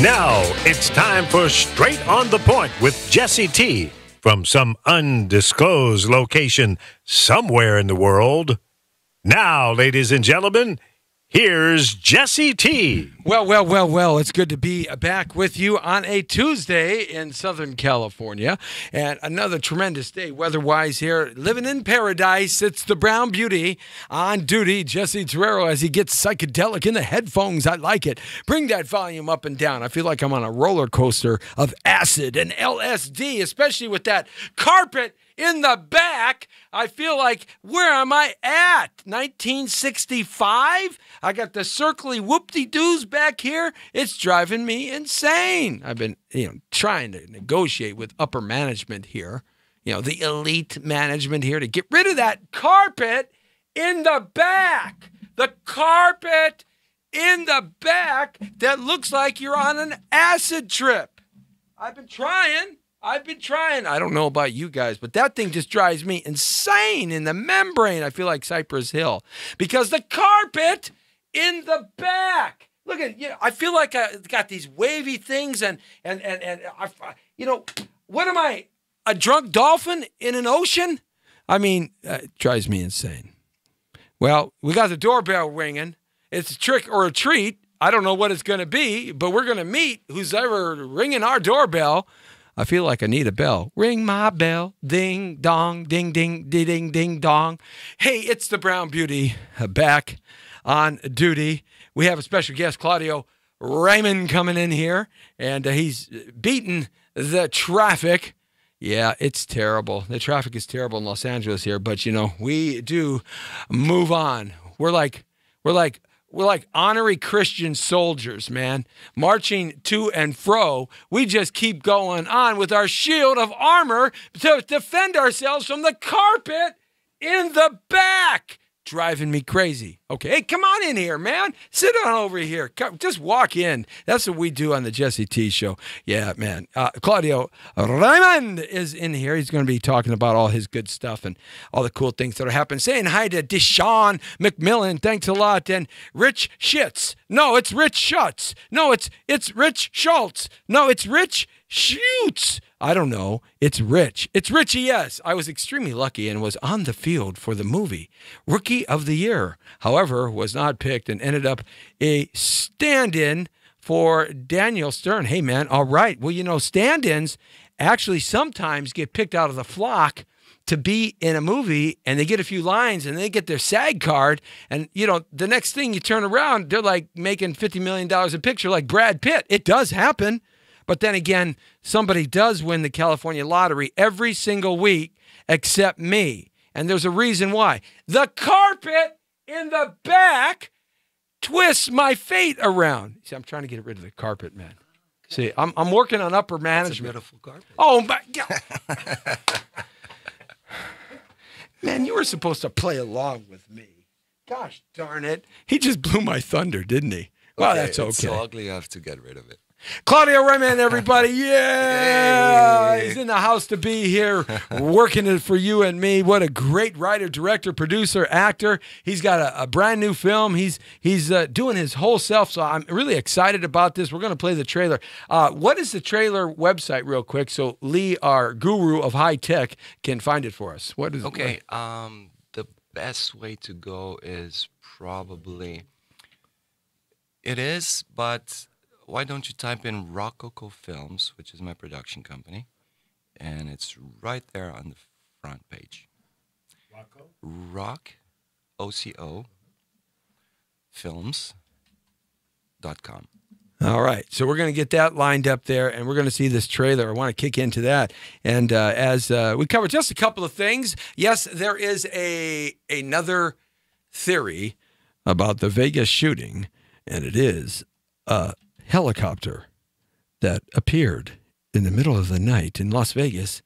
Now it's time for Straight on the Point with Jesse T. from some undisclosed location somewhere in the world. Now, ladies and gentlemen, here's Jesse T. Well, it's good to be back with you on a Tuesday in Southern California. And another tremendous day weather-wise here. Living in paradise, it's the Brown Beauty on duty. Jesse Torrero as he gets psychedelic in the headphones. I like it. Bring that volume up and down. I feel like I'm on a roller coaster of acid and LSD, especially with that carpet in the back. I feel like, where am I at? 1965? I got the circly whoop-de-doos back here. It's driving me insane. I've been, trying to negotiate with upper management here, the elite management here to get rid of that carpet in the back. The carpet in the back that looks like you're on an acid trip. I've been trying. I don't know about you guys, but that thing just drives me insane in the membrane. I feel like Cypress Hill because the carpet in the back. Look at, I feel like I got these wavy things and what am I, a drunk dolphin in an ocean? I mean, it drives me insane. Well, we got the doorbell ringing. It's a trick or a treat. I don't know what it's going to be, but we're going to meet who's ever ringing our doorbell. I feel like I need a bell. Ring my bell. Ding, dong, ding, ding, ding, ding, ding, dong. Hey, it's the Brown Beauty back on duty. We have a special guest, Claudio Raymond, coming in here, and he's beating the traffic. Yeah, it's terrible. The traffic is terrible in Los Angeles here, but, we do move on. We're like honorary Christian soldiers, man, marching to and fro. We just keep going on with our shield of armor to defend ourselves from the carpet in the back. Driving me crazy. Okay, hey, come on in here, man. Sit on over here. Come, just walk in. That's what we do on the Jesse T Show. Yeah, man. Claudio Raymond is in here. He's going to be talking about all his good stuff and all the cool things that are happening. Saying hi to Deshaun McMillan. Thanks a lot. And Rich Schitz. No, it's Rich Schutz. No, it's Rich Schultz. No, it's Rich Schutz. I don't know. It's Rich. It's Richie, yes. I was extremely lucky and was on the field for the movie Rookie of the Year. However, was not picked and ended up a stand-in for Daniel Stern. Hey, man, all right. Well, stand-ins actually sometimes get picked out of the flock to be in a movie, and they get a few lines, and they get their SAG card, and, the next thing you turn around, they're like making $50 million a picture like Brad Pitt. It does happen. But then again, somebody does win the California lottery every single week except me. And there's a reason why. The carpet in the back twists my fate around. See, I'm trying to get rid of the carpet, man. See, I'm working on upper management. That's a beautiful carpet. Oh, my God. Man, you were supposed to play along with me. Gosh darn it. He just blew my thunder, didn't he? Well, that's okay. It's so ugly, I have to get rid of it. Claudio Raymond, everybody. Yeah. Hey. He's in the house to be here, working it for you and me. What a great writer, director, producer, actor. He's got a brand new film. He's doing his whole self, so I'm really excited about this. We're going to play the trailer. What is the trailer website real quick so Lee, our guru of high tech, can find it for us? What is Okay, the best way to go is probably... It is, but... Why don't you type in Rococo Films, which is my production company, and it's right there on the front page. Rocco? Rock, O-C-O, films.com. All right, so we're going to get that lined up there, and we're going to see this trailer. I want to kick into that. And as we covered just a couple of things, yes, there is another theory about the Vegas shooting, and it is helicopter that appeared in the middle of the night in Las Vegas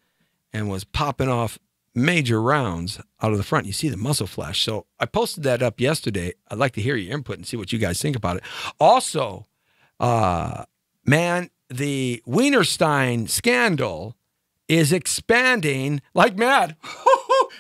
and was popping off major rounds out of the front. You see the muzzle flash. So I posted that up yesterday. I'd like to hear your input and see what you guys think about it. Also, man, the Wienerstein scandal is expanding like mad.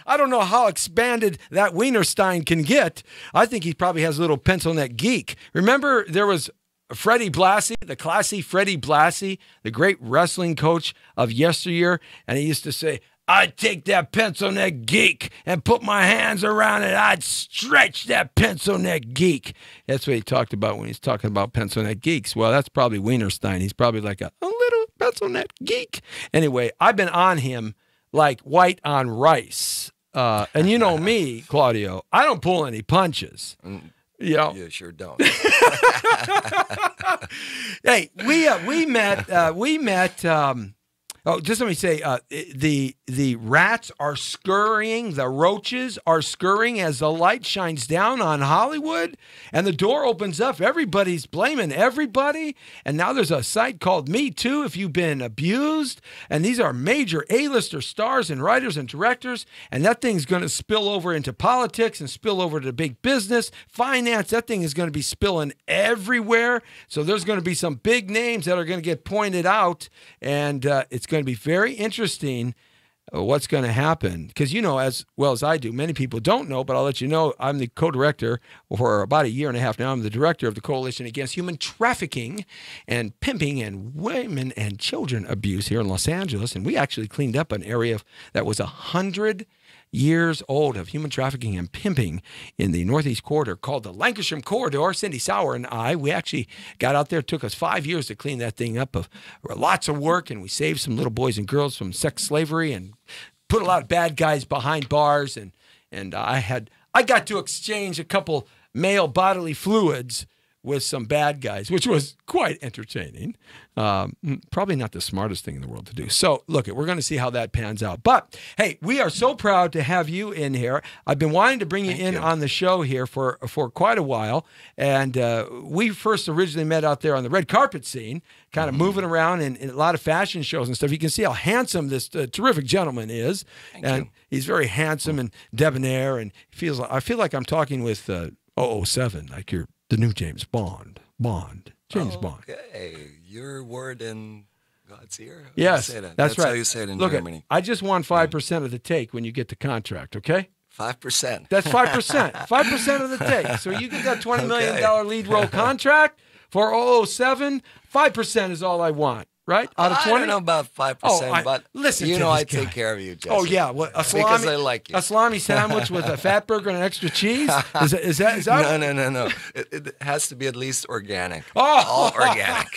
I don't know how expanded that Wienerstein can get. I think he probably has a little pencil neck geek. Remember, there was Freddie Blassie, the classy Freddie Blassie, the great wrestling coach of yesteryear. And he used to say, I'd take that pencil neck geek and put my hands around it. I'd stretch that pencil neck geek. That's what he talked about when he's talking about pencil neck geeks. Well, that's probably Wienerstein. He's probably like a little pencil neck geek. Anyway, I've been on him like white on rice. And you know me, Claudio, I don't pull any punches. You know? You sure don't. Hey, we met. Just let me say, the rats are scurrying, the roaches are scurrying as the light shines down on Hollywood, and the door opens up. Everybody's blaming everybody, and now there's a site called Me Too if you've been abused, and these are major A-lister stars and writers and directors, and that thing's going to spill over into politics and spill over to big business, finance. That thing is going to be spilling everywhere, so there's going to be some big names that are going to get pointed out, and it's going to be very interesting what's going to happen. Because you know as well as I do, many people don't know, but I'll let you know, I'm the co-director for about a year and a half now. I'm the director of the Coalition Against Human Trafficking and Pimping and Women and Children Abuse here in Los Angeles. And we actually cleaned up an area that was 100 years old of human trafficking and pimping in the Northeast Corridor called the Lancashire Corridor. Cindy Sauer and I, we actually got out there. It took us 5 years to clean that thing up of lots of work, and we saved some little boys and girls from sex slavery and put a lot of bad guys behind bars. And I got to exchange a couple male bodily fluids with some bad guys, which was quite entertaining. Probably not the smartest thing in the world to do. So, look, we're going to see how that pans out. But, hey, we are so proud to have you in here. I've been wanting to bring you on the show here for quite a while. And we first originally met out there on the red carpet scene, kind of moving around in a lot of fashion shows and stuff. You can see how handsome this terrific gentleman is. Thank you. He's very handsome and debonair. And I feel like I'm talking with 007, like you're the new James Bond. James Bond. Okay, your word in God's ear. Yes, that's right. How you say it in Look, Germany. I just want 5% of the take when you get the contract, okay? 5%. That's 5%. 5% of the take. So you get that $20 million lead role contract for 007, 5% is all I want. Right? Out of 20? I don't know about 5%, but listen, you know I take care of you, Jesse. Oh, yeah. What, because I like you. A salami sandwich with a fat burger and extra cheese? Is that? No. It has to be at least organic. Oh. All organic.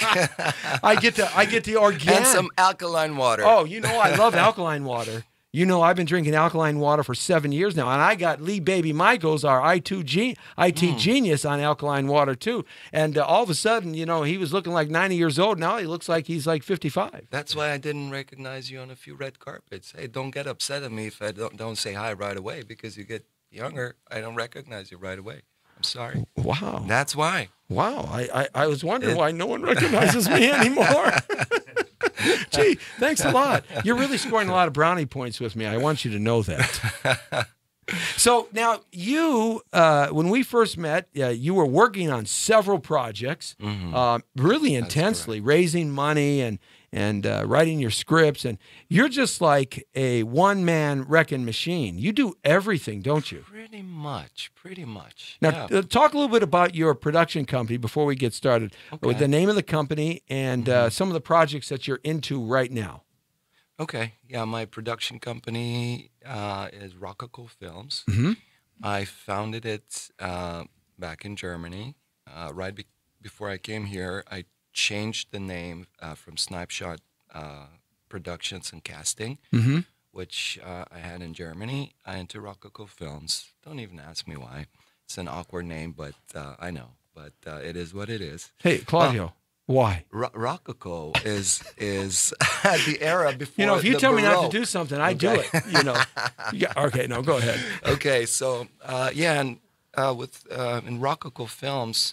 I get the organic. And some alkaline water. Oh, you know I love alkaline water. You know, I've been drinking alkaline water for 7 years now, and I got Lee Baby Michaels, our IT genius, on alkaline water too. And all of a sudden, you know, he was looking like 90 years old. Now he looks like he's like 55. That's why I didn't recognize you on a few red carpets. Hey, don't get upset at me if I don't say hi right away, because you get younger. I don't recognize you right away. I'm sorry. Wow. That's why. Wow. I was wondering why no one recognizes me anymore. Gee, thanks a lot. You're really scoring a lot of brownie points with me. I want you to know that. So now you, when we first met, you were working on several projects, really intensely, raising money and writing your scripts. And you're just like a one-man wrecking machine. You do everything, don't you? Pretty much. Now, talk a little bit about your production company before we get started, with the name of the company and some of the projects that you're into right now. Okay. Yeah, my production company is Rococo Films. I founded it back in Germany. Before I came here, I changed the name from Snipe Shot Productions and Casting, which I had in Germany, into Rococo Films. Don't even ask me why. It's an awkward name, but I know. But it is what it is. Hey, Claudio. Why? Rococo is the era before. You know, if you tell me Baroque. not to do something, I do it. You know. Okay, no, go ahead. Okay, so and in Rococo Films,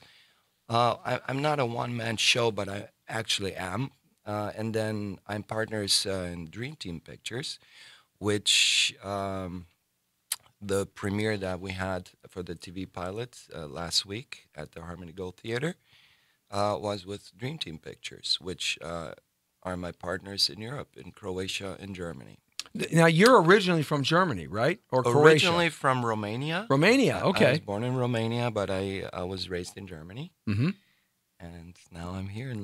I'm not a one-man show, but I actually am. And then I'm partners in Dream Team Pictures, which the premiere that we had for the TV pilot last week at the Harmony Gold Theater was with Dream Team Pictures, which are my partners in Europe, in Croatia and Germany. Now, you're originally from Germany, right? Or Croatia? Originally from Romania. Romania, okay. I was born in Romania, but I was raised in Germany. And now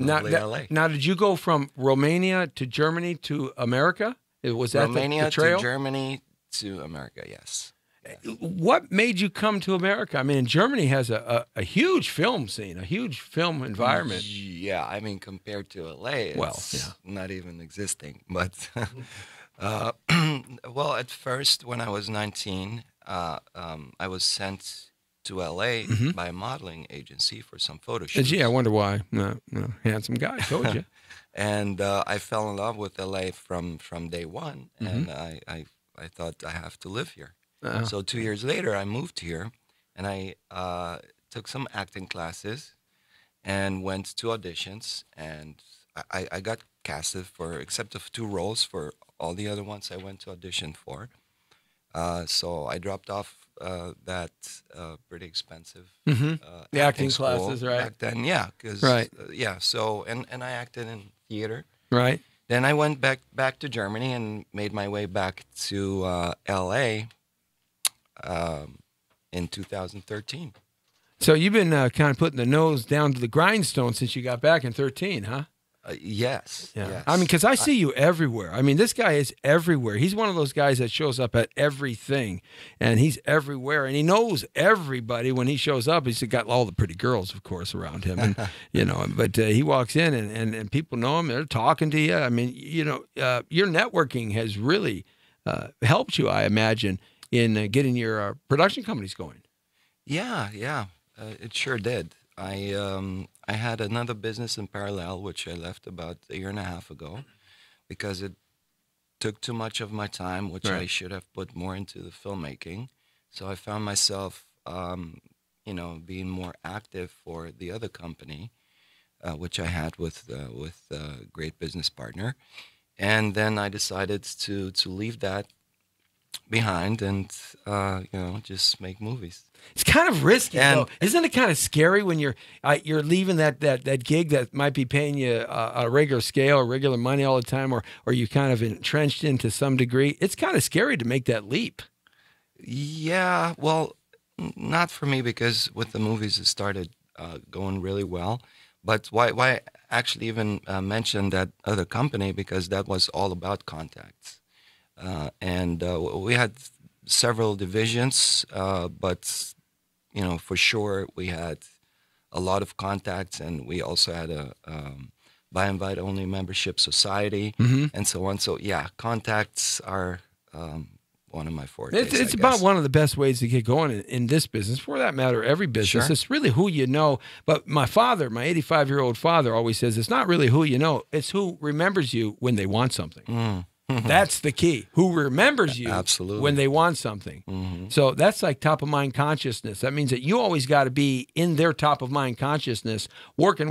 lovely LA. Now, did you go from Romania to Germany to America? Was that Romania the trail? to Germany to America, yes. What made you come to America? I mean, Germany has a huge film scene, a huge film environment. Yeah, I mean, compared to LA, it's not even existing. But, well, at first, when I was 19, I was sent to LA by a modeling agency for some photo shoots. Gee, I wonder why. No, handsome guy, told you. And I fell in love with LA from day one, and I thought I have to live here. So 2 years later, I moved here, and I took some acting classes and went to auditions, and I got casted for, except of 2 roles, for all the other ones I went to audition for. So I dropped off that pretty expensive the acting classes, right? Back then, yeah, because So and I acted in theater, right? Then I went back to Germany and made my way back to L.A. In 2013. So you've been kind of putting the nose down to the grindstone since you got back in 2013, huh? Yes. Yeah. Yes. I mean, because I see you everywhere. I mean, this guy is everywhere. He's one of those guys that shows up at everything, and he's everywhere, and he knows everybody when he shows up. He's got all the pretty girls, of course, around him, and but he walks in, and people know him. They're talking to you. I mean, your networking has really helped you, I imagine, in getting your production companies going. Yeah, it sure did. I had another business in parallel, which I left about a year and a half ago, because it took too much of my time, which I should have put more into the filmmaking. So I found myself, being more active for the other company, which I had with a great business partner, and then I decided to leave that behind and just make movies. It's kind of risky, though. Isn't it kind of scary when you're leaving that gig that might be paying you a regular scale or regular money all the time, or you kind of entrenched into some degree? It's kind of scary to make that leap. Yeah, well, not for me, because with the movies it started going really well. But why actually even mention that other company? Because that was all about contacts. And we had several divisions, but for sure we had a lot of contacts, and we also had a by invite only membership society, and so on. So yeah, contacts are one of my fortes. It's about one of the best ways to get going in this business, for that matter, every business. Sure. It's really who you know. But my father, my 85-year-old father, always says it's not really who you know; it's who remembers you when they want something. That's the key. Who remembers you when they want something. So that's like top of mind consciousness. That means that you always got to be in their top of mind consciousness, working,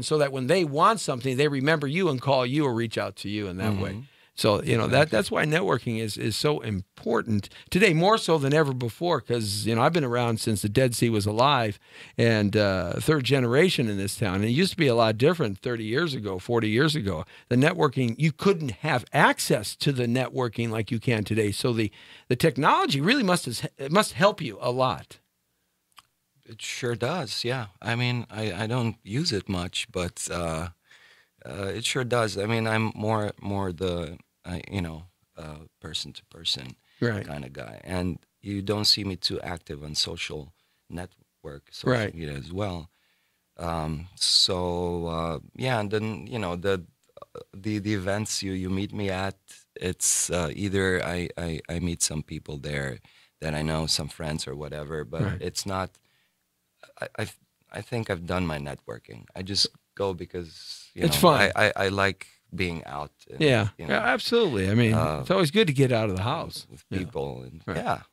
so that when they want something, they remember you and call you or reach out to you in that way. So, that's why networking is so important today, more so than ever before, because, I've been around since the Dead Sea was alive, and third generation in this town. And it used to be a lot different 30 years ago, 40 years ago. The networking, you couldn't have access to the networking like you can today. So the technology really must help you a lot. It sure does, yeah. I mean, I don't use it much, but it sure does. I mean, I'm more the person to person kind of guy, and you don't see me too active on social media as well. And then the events you meet me at, it's either I meet some people there that I know, some friends or whatever, but it's not. I think I've done my networking. I just go because it's fun. I like being out. And, yeah, absolutely. I mean, it's always good to get out of the house with people. And Yeah,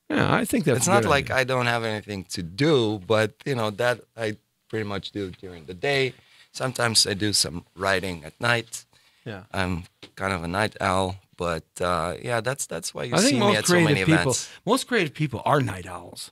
I think that's. It's not like I don't have anything to do, but that I pretty much do during the day. Sometimes I do some writing at night. Yeah, I'm kind of a night owl, but that's why you see me at so many events. Most creative people are night owls.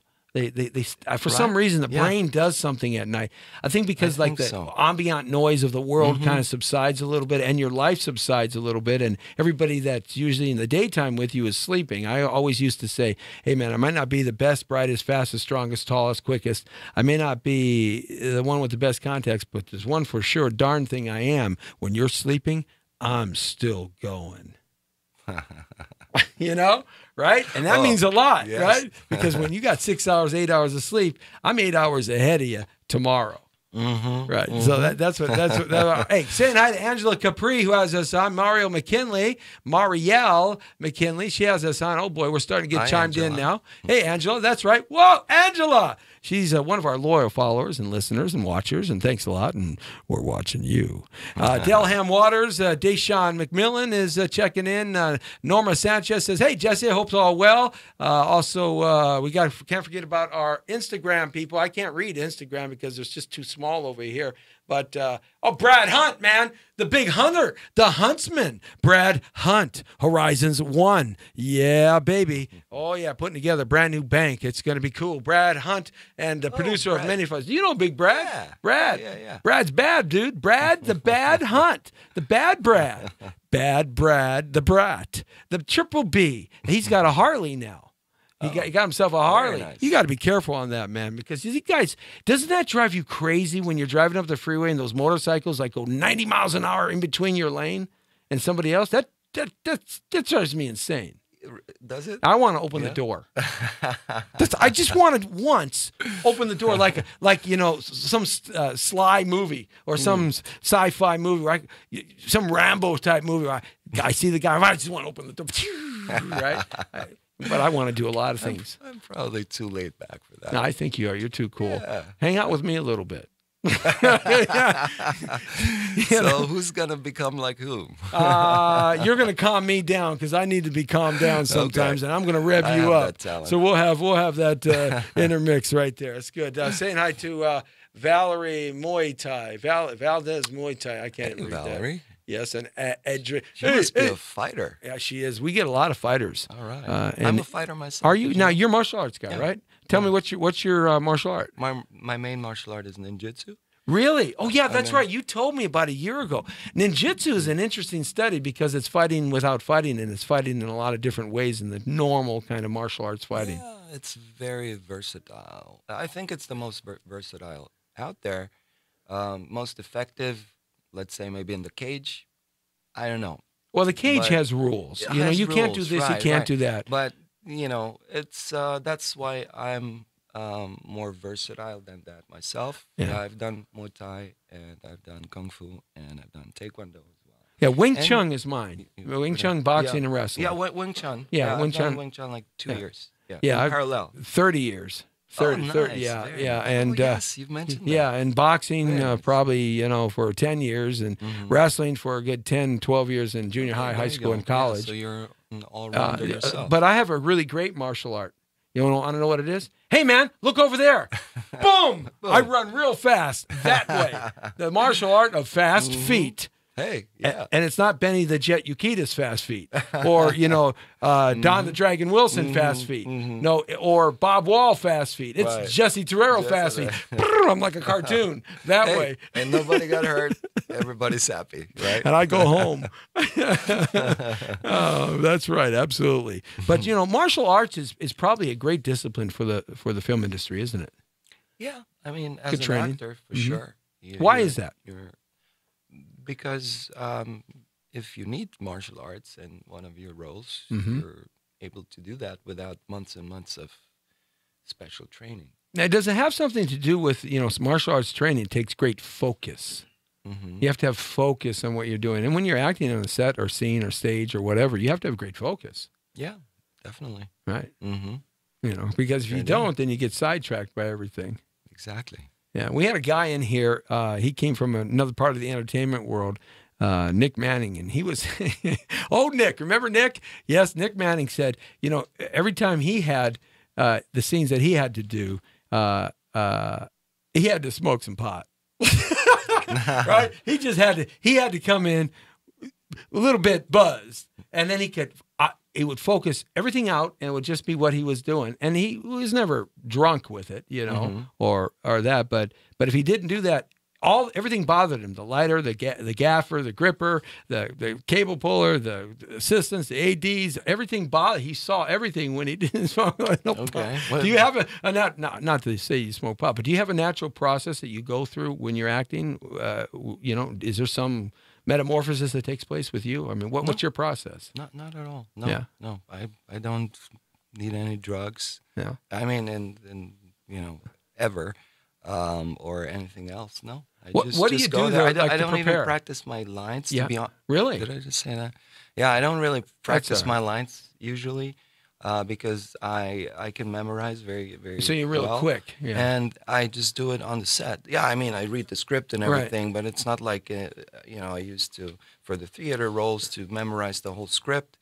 For some reason, the brain does something at night. I think because the ambient noise of the world kind of subsides a little bit, and your life subsides a little bit, and everybody that's usually in the daytime with you is sleeping. I always used to say, hey, man, I might not be the best, brightest, fastest, strongest, tallest, quickest. I may not be the one with the best contacts, but there's one for sure darn thing I am. When you're sleeping, I'm still going. You know, right? And that means a lot, right? Because when you got 6 hours, 8 hours of sleep, I'm 8 hours ahead of you tomorrow. Right. So that's what. Hey, saying hi to Angela Capri, who has us on. Marielle McKinley. She has us on. Oh boy, we're starting to get chimed in now. Hey, Angela, that's right. Whoa, Angela. She's one of our loyal followers and listeners and watchers, and thanks a lot. And we're watching you. Delham Waters, Deshaun McMillan is checking in. Norma Sanchez says, "Hey, Jesse, I hope it's all well." Also, we can't forget about our Instagram people. I can't read Instagram because it's just too small over here. But, Brad Hunt, man, the big hunter, the huntsman, Brad Hunt, Horizons 1. Yeah, baby. Oh, yeah, putting together a brand new bank. It's going to be cool. Brad Hunt and the producer of many of us. You know Big Brad? Yeah. Brad. Yeah. Brad's bad, dude. Brad, the bad Hunt. The bad Brad. Bad Brad, the brat. The triple B. He's got a Harley now. He got himself a Harley. Nice. You got to be careful on that, man, because you guys, doesn't that drive you crazy when you're driving up the freeway and those motorcycles go 90 miles an hour in between your lane and somebody else? That drives me insane. Does it? I want to open the door. I just want to once open the door like some Sly movie or some sci-fi movie, right? Some Rambo type movie. Where I see the guy. I just want to open the door, right? But I want to do a lot of things. I'm probably too laid back for that. No, I think you are. You're too cool. Yeah. Hang out with me a little bit. So who's going to become like whom? You're going to calm me down because I need to be calmed down sometimes, and I'm going to rev you up. So we'll have that intermix right there. That's good. Saying hi to Valerie Muay Thai. Valdez Muay Thai. I can't read Valerie. that. Yes, and Edric. She must be a fighter. Yeah, she is. We get a lot of fighters. All right. I'm a fighter myself. Are you? Now, you're a martial arts guy, right? Tell me what's your martial art? My main martial art is ninjutsu. Really? Oh, yeah, that's right. You told me about a year ago. Ninjutsu is an interesting study because it's fighting without fighting, and it's fighting in a lot of different ways in the normal kind of martial arts fighting. Yeah, it's very versatile. I think it's the most versatile out there. Most effective, let's say maybe in the cage. I don't know. Well, the cage has rules. You can't do this, you can't do that. But, it's that's why I'm more versatile than that myself. Yeah. I've done Muay Thai, and I've done Kung Fu, and I've done Taekwondo as well. Yeah, Wing Chun is mine. Wing Chun, boxing, and wrestling. Yeah, Wing Chun. Yeah, Wing Chun. Wing Chun like 2 years. Yeah, parallel. 30 years. 30, nice. 30, yeah, and yes, you've mentioned that. Yeah, and boxing probably for 10 years, and wrestling for a good 10, 12 years in junior high school, and college. Yeah, so you're an all-rounder yourself. But I have a really great martial art. You want to know what it is? Hey, man, look over there. Boom! I run real fast that way. The martial art of fast feet. Hey, yeah. And it's not Benny the Jet Yukitas fast feet or, Don the Dragon Wilson fast feet. No, or Bob Wall fast feet. It's Jesse Torrero fast feet. I'm like a cartoon that way. And nobody got hurt. Everybody's happy, right? And I go home. Oh, that's right. Absolutely. But, martial arts is probably a great discipline for the film industry, isn't it? Yeah. I mean, as an actor, for sure. Why is that? Because if you need martial arts in one of your roles, you're able to do that without months and months of special training. Now, does it have something to do with, martial arts training takes great focus? You have to have focus on what you're doing. And when you're acting on a set or scene or stage or whatever, you have to have great focus. Yeah, definitely. Right. Because if you don't, then you get sidetracked by everything. Exactly. Yeah, we had a guy in here. He came from another part of the entertainment world, Nick Manning, and he was, oh, Nick, remember Nick? Yes, Nick Manning said, every time he had the scenes that he had to do, he had to smoke some pot. Right? He had to come in a little bit buzzed, and then he could, he would focus everything out, and it would just be what he was doing. And he was never drunk with it, you know, or that. But if he didn't do that, everything bothered him: the lighter, the gaffer, the gripper, the cable puller, the assistants, the ads, everything bothered. He saw everything when he didn't smoke. Okay. Do you have not to say you smoke pot, but do you have a natural process that you go through when you're acting? You know, is there some metamorphosis that takes place with you? I mean, what's your process? Not at all. No, no. I don't need any drugs. Yeah. I mean, and you know, ever, or anything else. No. What do you do there. there? I don't even practice my lines. Yeah. To be honest. Really? Did I just say that? Yeah, I don't really practice my lines usually, because I can memorize very. So you're real quick. Yeah. And I just do it on the set. Yeah, I mean, I read the script and everything, but it's not like, you know, I used to, for the theater roles, to memorize the whole script.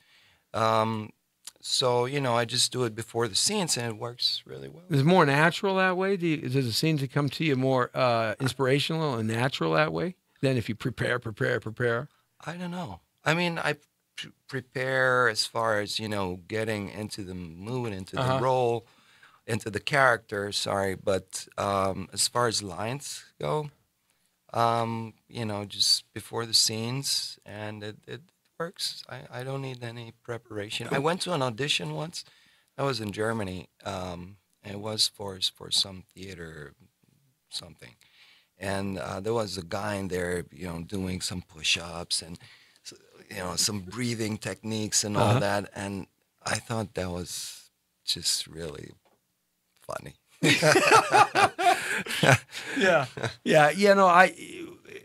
So, you know, I just do it before the scenes, and it works really well. Is it more natural that way? Does the scenes come to you more inspirational and natural that way than if you prepare? I don't know. I mean, I prepare as far as, you know, getting into the mood, into the role, into the character, but as far as lines go, you know, just before the scenes, and it works. I don't need any preparation. I went to an audition once. I was in Germany. It was for some theater something, and there was a guy in there, you know, doing some push-ups and, you know, some breathing techniques and all that, and I thought that was just really funny. Yeah. You know,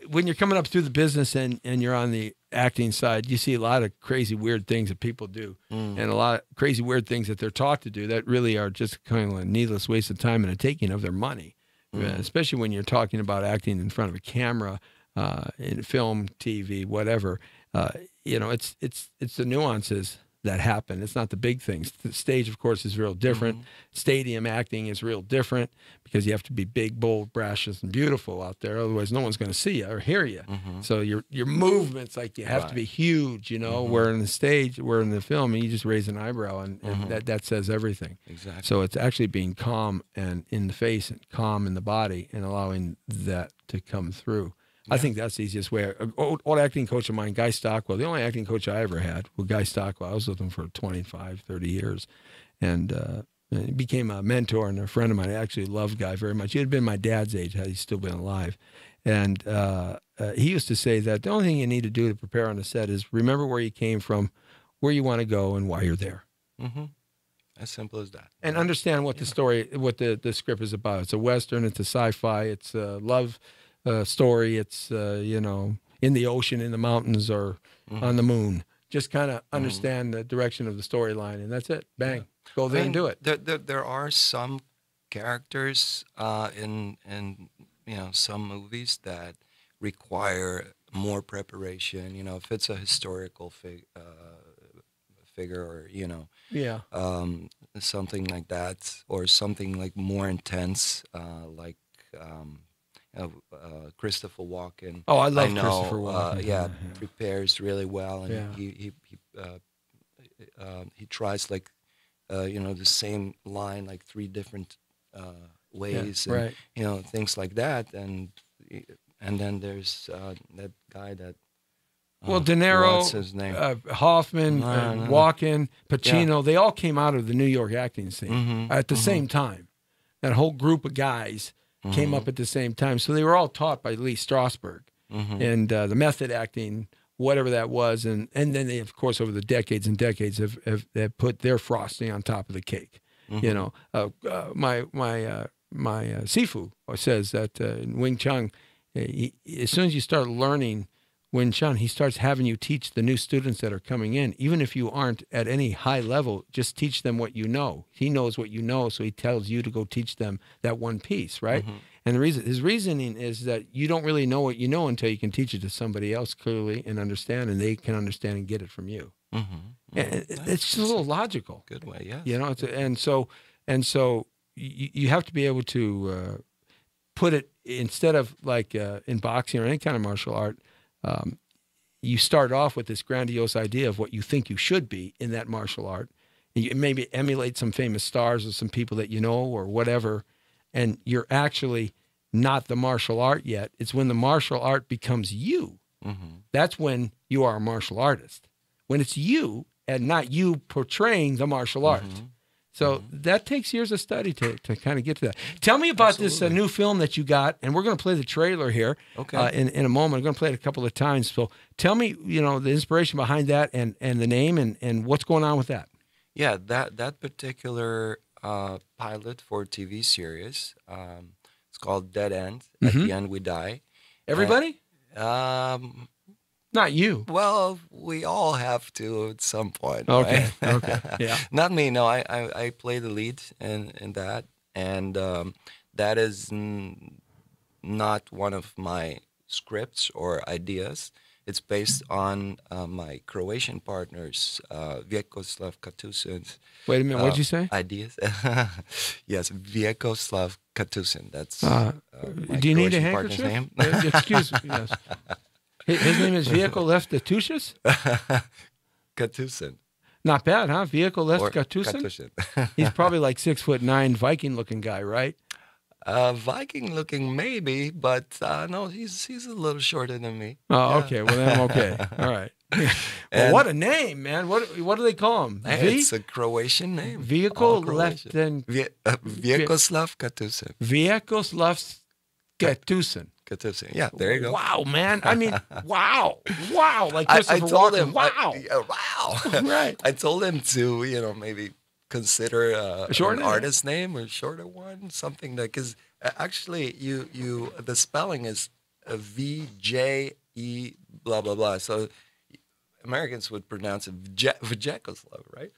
when you're coming up through the business and you're on the acting side, you see a lot of crazy, weird things that people do, and a lot of crazy, weird things that they're taught to do that really are just kind of a needless waste of time and a taking of their money, especially when you're talking about acting in front of a camera, in film, TV, whatever. You know, it's the nuances that happen. It's not the big things. The stage, of course, is real different. Stadium acting is real different because you have to be big, bold, brash, and beautiful out there. Otherwise, no one's going to see you or hear you. So your movements, like, you have to be huge, you know, where in the stage, where in the film, you just raise an eyebrow, and that says everything. Exactly. So it's actually being calm and in the face and calm in the body and allowing that to come through. I think that's the easiest way. An old acting coach of mine, Guy Stockwell, the only acting coach I ever had was Guy Stockwell. I was with him for 25, 30 years. And he became a mentor and a friend of mine. I actually loved Guy very much. He had been my dad's age had he still been alive. And he used to say that the only thing you need to do to prepare on the set is remember where you came from, where you want to go, and why you're there. As simple as that. And understand what the story, what the script is about. It's a Western, it's a sci-fi, it's a love story. It's, you know, in the ocean, in the mountains, or on the moon. Just kind of understand the direction of the storyline, and that's it. Bang. Go there and do it. There are some characters in you know, some movies that require more preparation. You know, if it's a historical figure, or, you know, something like that, or something like more intense, like Christopher Walken. Oh, I love Christopher Walken. Prepares really well, and he tries, like, you know, the same line like 3 different ways, and, you know, things like that, and then there's that guy that. De Niro, what's his name? Hoffman, Walken, Pacino, they all came out of the New York acting scene at the same time. That whole group of guys came up at the same time. So they were all taught by Lee Strasberg and the method acting, whatever that was. And then they, of course, over the decades and decades have put their frosting on top of the cake. You know, my Sifu says that in Wing Chun, as soon as you start learning Wing Chun, he starts having you teach the new students that are coming in, even if you aren't at any high level, just teach them what you know. He knows what you know, so he tells you to go teach them that one piece, right? And his reasoning is that you don't really know what you know until you can teach it to somebody else clearly and understand, and they can understand and get it from you. It's just a little logical. Good way, yeah. You know, and so you have to be able to put it, instead of like in boxing or any kind of martial art, you start off with this grandiose idea of what you think you should be in that martial art. And you maybe emulate some famous stars or some people that you know or whatever, and you're actually not the martial art yet. It's when the martial art becomes you. That's when you are a martial artist. When it's you and not you portraying the martial art. So that takes years of study to kind of get to that. Tell me about this new film that you got, and we're going to play the trailer here in a moment. I'm going to play it a couple of times. So tell me, the inspiration behind that and the name and what's going on with that. Yeah, that particular pilot for a TV series, it's called Dead End. At the end, we die. Everybody? Not you. Well, we all have to at some point. Okay. Right? Okay. Yeah. Not me. No, I play the lead in that, and that is not one of my scripts or ideas. It's based on my Croatian partners, Vjekoslav Katusin's. Wait a minute. What'd you say? Ideas. Yes, Vjekoslav Katusin. That's do you need a handkerchief? Name. Excuse me. Yes. His name is Vjekoslav Katusis? Katusin. Not bad, huh? Vjekoslav Katusin? Katusin. He's probably like 6'9", Viking-looking guy, right? Viking-looking, maybe, but no, he's a little shorter than me. Oh, okay. Well, then I'm okay. All right. Well, what a name, man! What do they call him? It's a Croatian name. Vjekoslav Katusin. Vjekoslav Katusin. Katusin. Yeah, there you go. Wow, man! I mean, wow! Like I Christopher told Walken. him. Wow! Wow! Right. I told him to, maybe consider an artist name or shorter one, something that, because actually the spelling is VJE blah blah blah. So Americans would pronounce it Vjekoslav, right?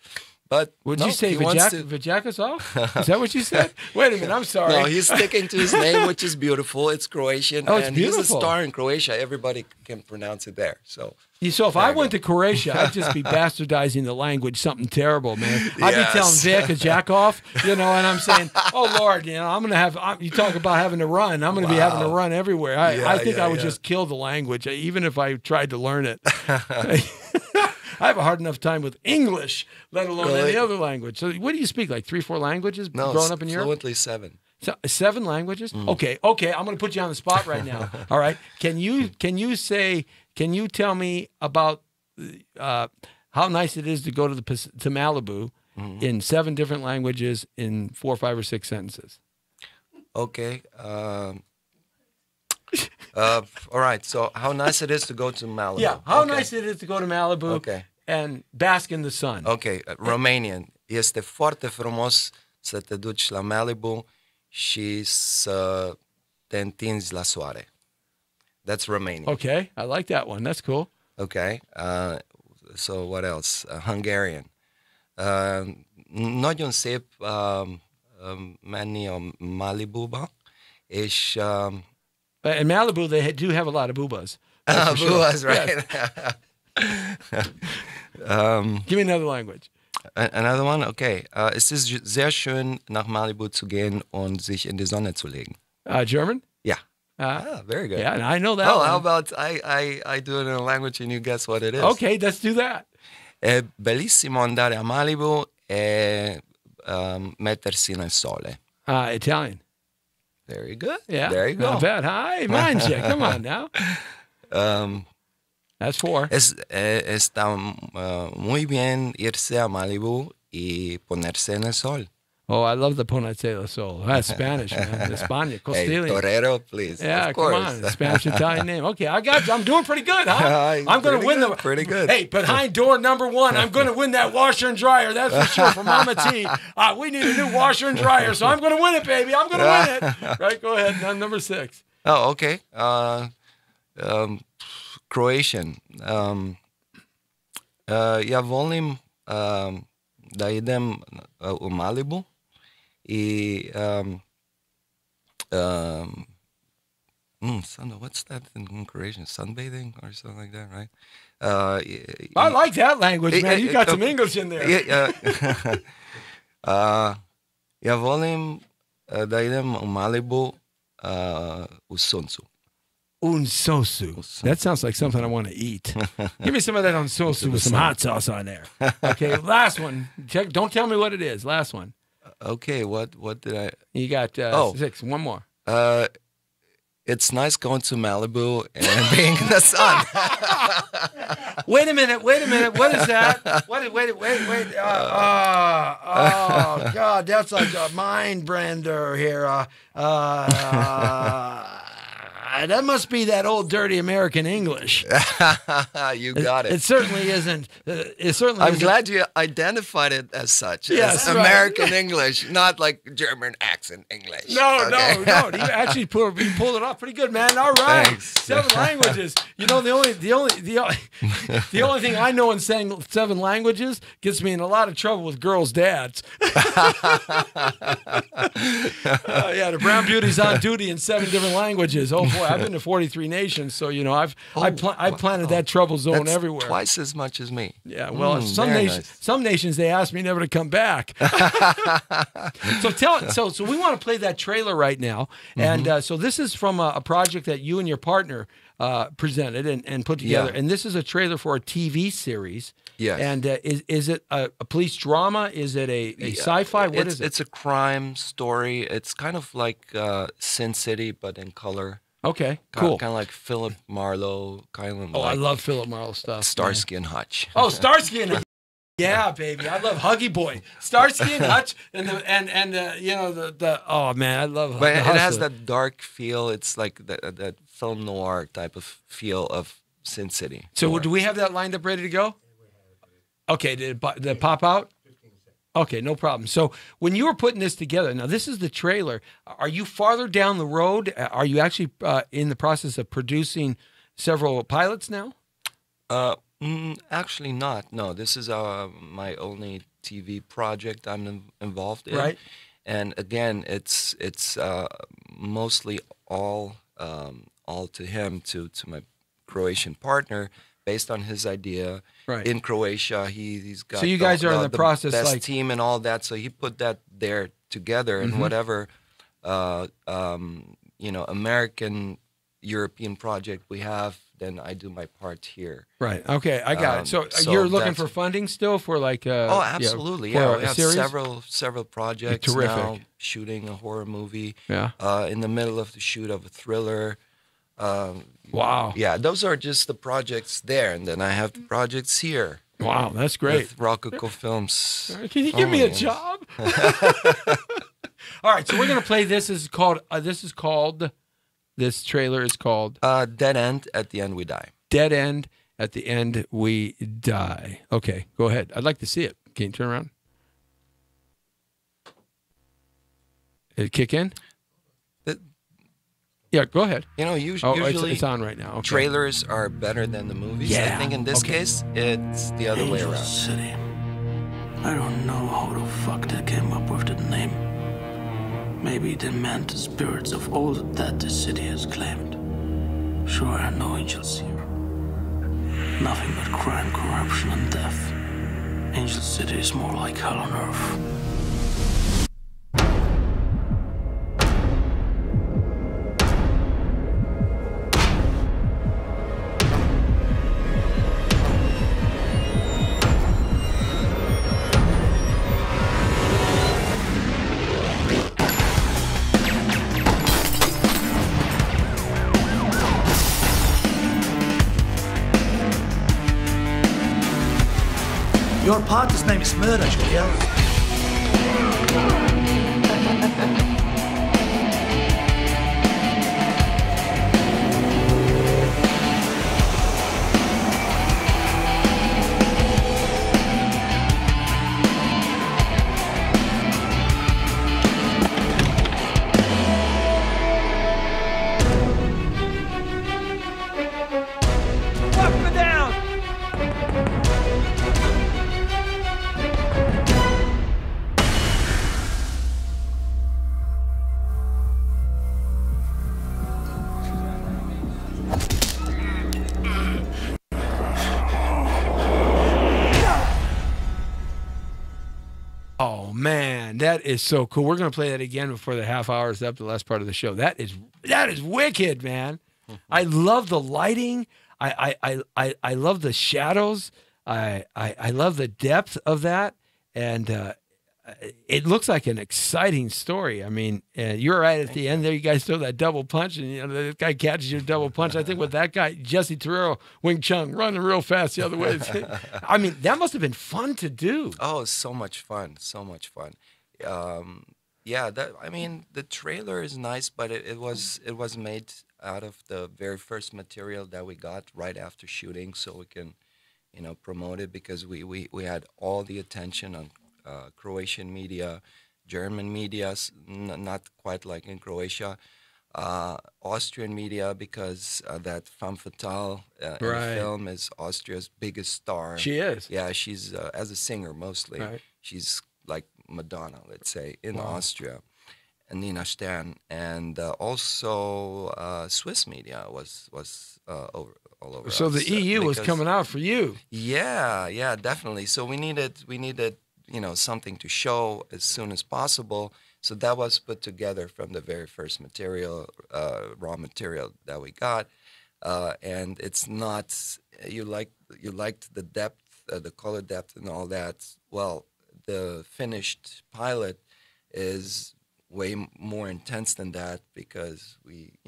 But would you say Vjekoslav? Is that what you said? Wait a minute, I'm sorry. No, he's sticking to his name, which is beautiful. It's Croatian, it's and beautiful. He's a star in Croatia. Everybody can pronounce it there. So if I went to Croatia, I'd just be bastardizing the language, something terrible, man. I'd be telling Vjeka Jakov, and I'm saying, oh, Lord, I'm going to have, you talk about having to run. I'm going to be having to run everywhere. I think I would just kill the language, even if I tried to learn it. I have a hard enough time with English, let alone any other language. So what do you speak, like 3-4 languages growing up in Europe? Fluently 7. 7 languages? Okay, I'm going to put you on the spot right now. All right. Can you tell me about how nice it is to go to Malibu in 7 different languages in 4, 5, or 6 sentences? Okay. All right. So how nice it is to go to Malibu. Yeah. How nice it is to go to Malibu. Okay. And bask in the sun. Okay. Romanian. Este foarte frumos să te duci la Malibu și să te întinzi la soare. That's Romanian. Okay. I like that one. That's cool. Okay. So what else? Hungarian. Nagyon szép menni a Malibuba, és in Malibu, they do have a lot of boobas. Boobas, right? Yes. Give me another language. Another one? Okay. Es ist sehr schön, nach Malibu zu gehen und sich in die Sonne zu legen. German? Yeah. Very good. Yeah, I know that one. how about I do it in a language and you guess what it is? Okay, let's do that. È bellissimo andare a Malibu e mettersi nel sole. Italian. Very good. Yeah. There you go. Not bad. Hi, mind you. Come on now. That's 4. Está muy bien irse a Malibu y ponerse en el sol. Oh, I love the ponerse el sol. That's Spanish, man. España, Castilian. Hey, Torrero, please. Yeah, of course. Come on. Spanish-Italian name. Okay, I got you. I'm doing pretty good, huh? I'm going to win the... Pretty good. Hey, behind door number 1, I'm going to win that washer and dryer. That's for sure for Mama T. We need a new washer and dryer, so I'm going to win it, baby. I'm going to win it. Right, go ahead. Number 6. Oh, okay. Croatian. Ja volim da idem u Malibu i what's that in Croatian? Sunbathing or something like that, right? I like that language, man. You got some English in there. Ja volim da idem u Malibu u suncu. Unsosu. That sounds like something I want to eat. Give me some of that unsosu with some hot sauce on there. Okay, last one. Don't tell me what it is. Last one. Okay, what did I? You got 6. One more. It's nice going to Malibu and being in the sun. Wait a minute. What is that? Wait. Oh, God, that's like a mind blender here. That must be that old dirty American English. You got it. It certainly isn't. I'm glad you identified it as such. Yes, as American English, not like German accent English. No. Okay? You actually pulled it off pretty good, man. All right. Thanks. 7 languages. You know, the only thing I know in saying 7 languages gets me in a lot of trouble with girls' dads. Yeah, the brown beauty's on duty in 7 different languages. Oh boy, I've been to 43 nations, so you know I planted that trouble zone That's everywhere. Twice as much as me. Yeah, well, nice. some nations they ask me never to come back. So we want to play that trailer right now, and so this is from a project that you and your partner presented and put together, and this is a trailer for a TV series. Yes. And is it a police drama? Is it a sci-fi? What is it? It's a crime story. It's kind of like Sin City, but in color. Okay, cool. Kind of like Philip Marlowe, kind of. Oh, like I love Philip Marlowe stuff. Starsky and Hutch. Oh, Starsky and yeah, baby, I love Huggy Boy, Starsky and Hutch, and the oh man, I love. But it has that dark feel. It's like that film noir type of feel of Sin City. So do we have that lined up ready to go? Okay, did it pop out? Okay, no problem. So when you were putting this together, now this is the trailer. Are you farther down the road? Are you actually in the process of producing several pilots now? Actually not. No, this is my only TV project I'm involved in. Right. And again, it's mostly all to him, to my Croatian partner, based on his idea. Right. In Croatia, he's got. So you guys are in the process, best like team and all that. So he put that there together, and whatever, American, European project we have, then I do my part here. Right. Okay, I got it. So you're looking for funding still for like? Oh, absolutely. Yeah, we have series? several projects now. Shooting a horror movie. Yeah. In the middle of the shoot of a thriller. Wow. Yeah, those are just the projects there, and then I have the projects here. Wow, that's great. With Rococo Films. Can you give me a job? All right, so we're gonna play. This trailer is called Dead End. At the End We Die. Dead End. At the End We Die. Okay, go ahead. I'd like to see it. Can you turn around? Did it kick in? Yeah, go ahead. You know, usually it's on right now. Okay. Trailers are better than the movies. Yeah. I think in this case, it's the other way around. City. I don't know how the fuck they came up with the name. Maybe they meant the spirits of all the dead the city has claimed. Sure, I know angels here. Nothing but crime, corruption, and death. Angel City is more like hell on earth. Your partner's name is Murder, Julia. Oh man, that is so cool. We're gonna play that again before the half hour is up, the last part of the show. That is wicked, man. I love the lighting. I love the shadows. I love the depth of that, and it looks like an exciting story. I mean, you're right at the end there. You guys throw that double punch, and this guy catches your double punch. I think with that guy, Jesse Torrero, Wing Chun, running real fast the other way. I mean, that must have been fun to do. Oh, so much fun, so much fun. Yeah, I mean, the trailer is nice, but it was made out of the very first material that we got right after shooting, so we can, promote it, because we had all the attention on Croatian media, German media, not quite like in Croatia, Austrian media, because that femme fatale in the film is Austria's biggest star. She is. Yeah, she's as a singer mostly. Right. She's like Madonna, let's say, in Austria, and Nina Stern, and also Swiss media was all over. So us, the EU was coming out for you. Yeah, definitely. So we needed something to show as soon as possible. So that was put together from the very first material, raw material that we got, and it's not you liked the depth, the color depth, and all that. Well, the finished pilot is way more intense than that, because we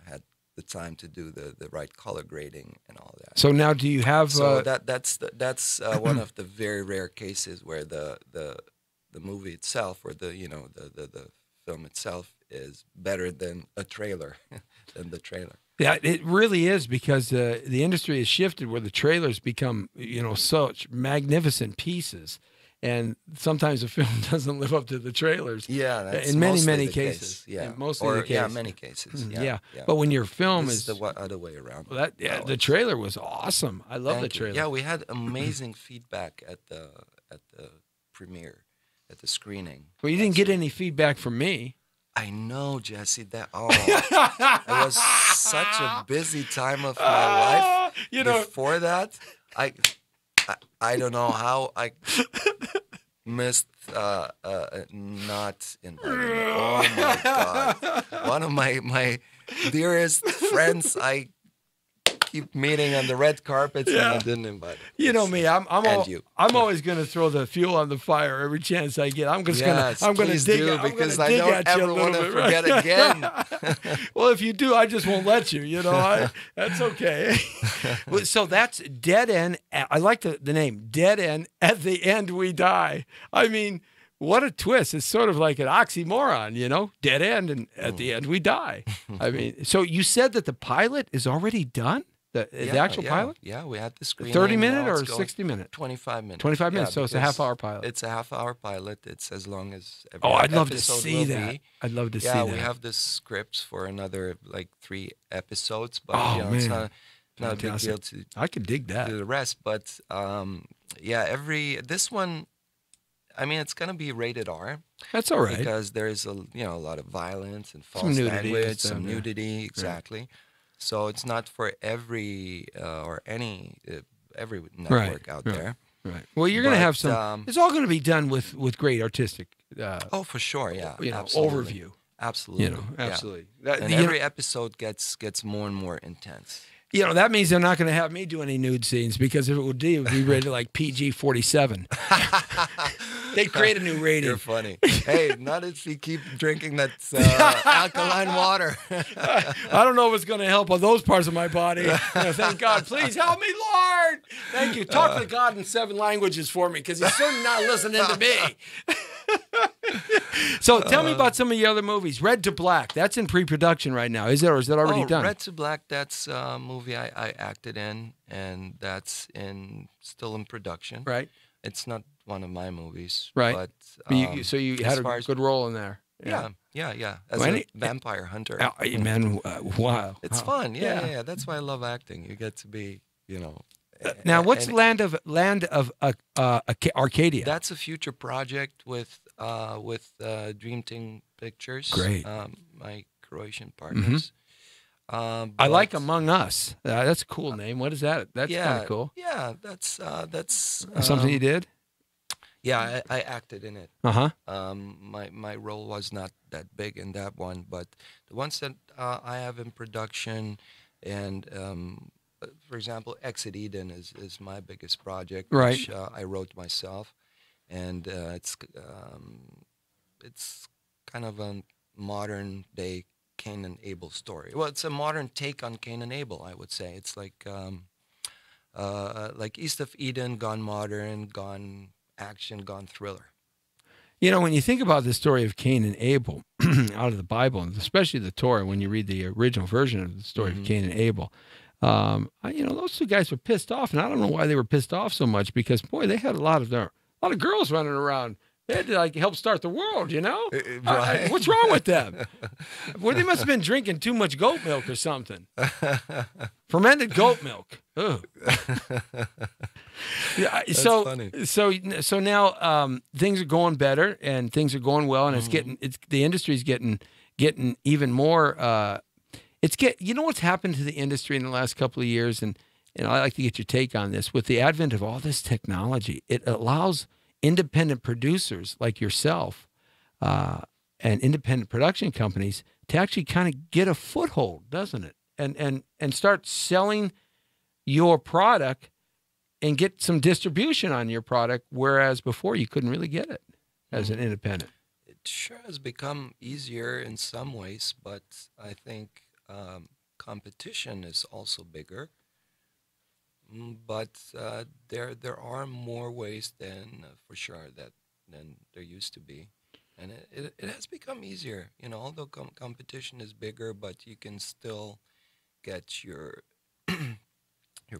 had the time to do the right color grading and all that. So now, do you have? So that's one of the very rare cases where the movie itself, or the film itself, is better than a trailer, than the trailer. Yeah, it really is, because the industry has shifted where the trailers become such magnificent pieces. And sometimes the film doesn't live up to the trailers. Yeah, that's in many the cases. Case. Yeah, in mostly the case. Yeah, many cases. Yeah. But when your film this is the other way around. Well, the trailer was awesome. I love the trailer. Yeah, we had amazing feedback at the premiere, at the screening. Well, you didn't get any feedback from me. I know, Jesse. It was such a busy time of my life. Before that, I don't know how I missed not inviting me. Oh my God! One of my dearest friends I keep meeting on the red carpets, and I didn't invite him. You know me. I'm always going to throw the fuel on the fire every chance I get. I'm going to dig because I don't ever want to forget again. Well, if you do, I just won't let you. That's okay. So that's Dead End. I like the name, Dead End. At the end, we die. I mean, what a twist. It's sort of like an oxymoron, dead end, and at the end we die. I mean, so you said that the pilot is already done? The actual pilot? Yeah, we had the screening. 30-minute or 60-minute? 25 minutes. 25 minutes, so it's a half-hour pilot. It's a half-hour pilot. It's as long as every I'd love to episode see will that. be. I'd love to see that. Yeah, we have the scripts for another 3 episodes, but man. it's not a big deal to I could dig that. do the rest. But this one, I mean, it's gonna be rated R. That's all right, because there's a lot of violence and false nudity language, some nudity, exactly. Right. So it's not for every every network out there. Right. Well, you're going to have some. It's all going to be done with great artistic. For sure. Yeah. Absolutely. Overview. Absolutely. Absolutely. Yeah. And every episode gets more and more intense. That means they're not going to have me do any nude scenes, because if it would be rated like PG-47. They create a new rating. You're funny. Hey, not if you keep drinking that alkaline water. I don't know if it's going to help on those parts of my body. Thank God. Please help me, Lord. Thank you. Talk to God in 7 languages for me, because he's certainly not listening to me. So tell me about some of the other movies. Red to Black, that's in pre-production right now. Is it, or is that already done? Red to Black, that's a movie I acted in, and that's still in production. Right. It's not one of my movies. Right. But, so you had a good role in there. Yeah. As a vampire hunter. Man, wow. It's fun. Yeah. That's why I love acting. You get to be, Now, what's Land of Arcadia? That's a future project with Dream Team Pictures. Great. My Croatian partners. I like Among Us. That's a cool name. What is that? That's kind of cool. Yeah, that's something you did. Yeah, I acted in it. My role was not that big in that one, but the ones that I have in production, And for example, Exit Eden is my biggest project, Right. which I wrote myself, and it's kind of a modern day Cain and Abel story. Well, it's a modern take on Cain and Abel, I would say. It's like East of Eden gone modern, gone action, gone thriller. You know, when you think about the story of Cain and Abel out of the Bible, and especially the Torah, when you read the original version of the story of Cain and Abel, those two guys were pissed off, and I don't know why they were pissed off so much, because boy, they had a lot of girls running around. They had to like help start the world, you know? Right. What's wrong with them? Well, they must have been drinking too much goat milk or something. Fermented goat milk. Ugh. Yeah, That's so funny. so now things are going better and things are going well, and the industry's getting even more. You know what's happened to the industry in the last couple of years, and I'd like to get your take on this. With the advent of all this technology, it allows independent producers like yourself and independent production companies to actually kind of get a foothold, doesn't it? And start selling your product and get some distribution on your product, whereas before you couldn't really get it as an independent. It sure has become easier in some ways, but I think competition is also bigger. But there are more ways than for sure than there used to be, and it has become easier. You know, although competition is bigger, but you can still get your your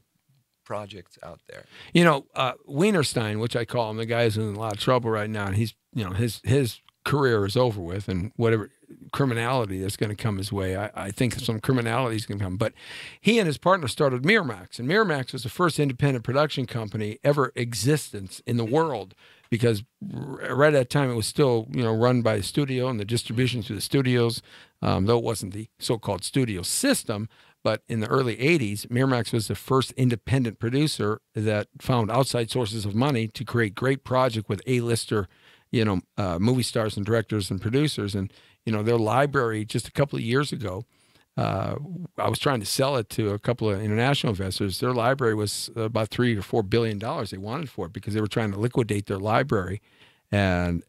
projects out there. You know, Wienerstein, which I call him, the guy's in a lot of trouble right now, and he's, you know, his career is over with, and whatever criminality that's going to come his way, I think some criminality is going to come. But he and his partner started Miramax, and Miramax was the first independent production company ever existence in the world, because right at that time it was still, you know, run by the studio and the distribution through the studios, though it wasn't the so-called studio system. But in the early 80s, Miramax was the first independent producer that found outside sources of money to create great project with A-lister, you know, movie stars and directors and producers. And, you know, their library just a couple of years ago, I was trying to sell it to a couple of international investors. Their library was about $3 or $4 billion they wanted for it, because they were trying to liquidate their library. And